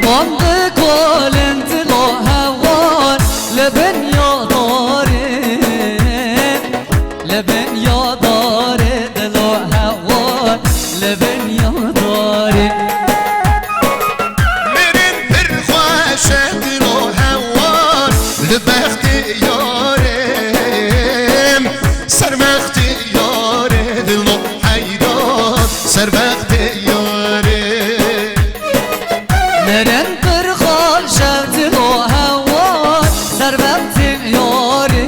وانده کلن دلو هوار لبن یاداره لبن یاداره دلو هوار لبن یاداره مرن پر خوش دلو هوار لبخت یارم سرمخت یاره دلو حیدان سرمخت یاره مرن پر خوش دلو هوار سرمخت یاره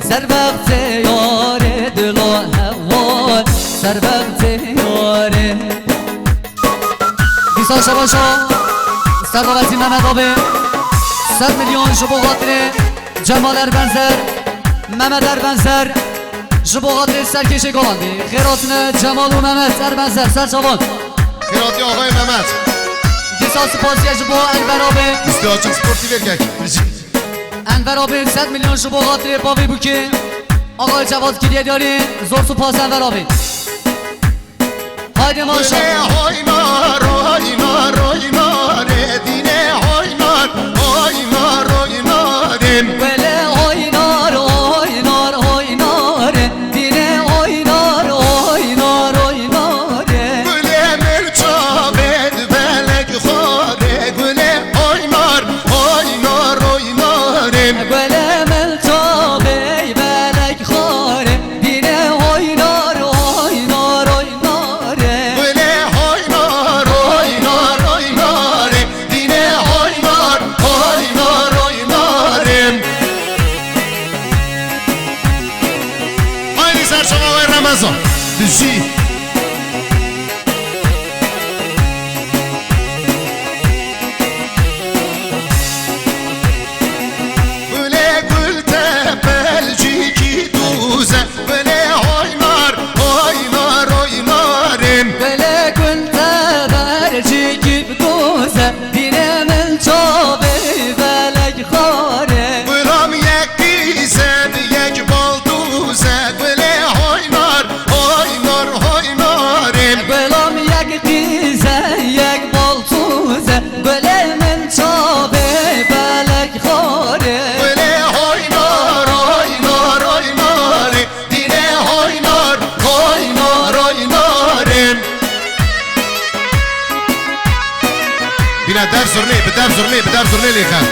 سرمخت یاره دلو هوار سرمخت یاره بیسا شباشا سرقاوتی محمد آبه 100 میلیون جبو خاطر جمال اربنزر محمد اربنزر جبو خاطر سرکش گاواندی خیراتن جمال و محمد اربنزر سرچوان خیراتی آقای محمد دیسا سپاسی جبو انور آبه استعاچک سپورتی برگرد انور آبه 100 میلیون جبو خاطر باوی بوکی آقای جواد کلیه داری زور سپاس انور آبه هایده ماشا هایمار هایمار هایمار دینه هایمار هایمار هایمارم وله هاینار هاینار هاینار دینه هاینار هاینار هاینار گله مرچابد بلک خواره گله هایمار هایمار هایمارم گله ملتابی بلک خاره دینه هاینار هاینار هاینار گله هایمار هایمار هایمار دینه هایمار هایمار هایمارم haydi Serçam ağabey Ramazan Düzü Böyle gül tepelciki duze Böyle hoymar hoymar hoymarım Böyle günde berci gibi doze dine meltabi bələk xare Bıram yek bize yek bal duze Böyle hoymar hoymar hoymarım Belam yek dize yek bal tuze Böyle meltabi bələk xare Böyle hoymar hoymar hoymar Dine hoymar hoymar hoymarım Bina dev zurni bedev zurni likan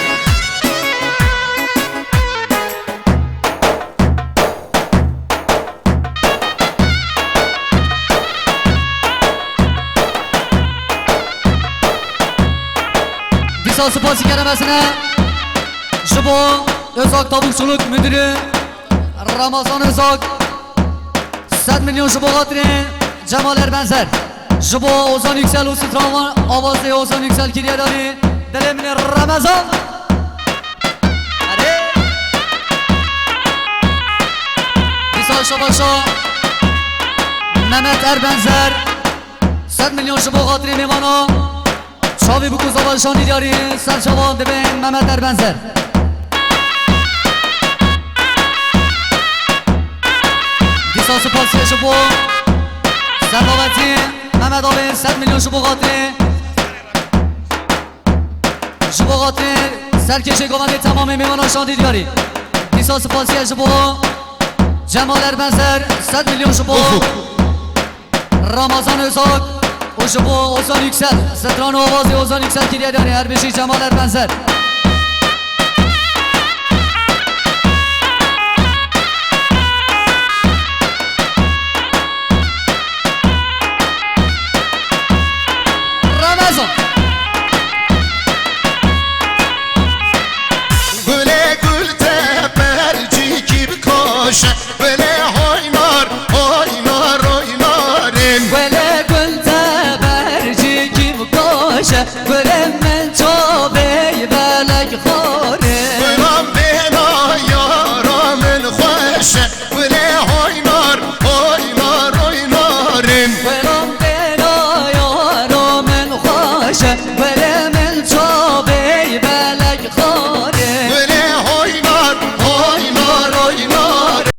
Disa spasi kelimesine Jibo Özak Tavukçuluk Müdürü Ramazan Özak 100 milyon Jibo Hatri Cemal Erbenzer Jibo Ozan Yüksel Usitranvan Avazı Ozan Yüksel Kiryadari Delemini Ramazan Hadi Disa Şabaşa Mehmet Erbenzer 100 milyon Jibo Hatri Mimana شاوی بکو زبانشانی داری سرچوان دبین محمد اربنزر دیسا سپاسی شبو سرقاوتی محمد آبین 100 میلیون شبو قاطری شبو قاطری سرکش گوانده تمام میماناشان دیداری دیسا سپاسی شبو جمال اربنزر 100 میلیون شبو رمضان ازاک و شبو اوزان yüksel ستران و آوازی اوزان yüksel کلیه داری هر بشی جمال اربنزر رمضان Böyle gül teperci gibi koş Böyle hoymar hoymar hoymarım Böyle gül teberci kim koşa Böyle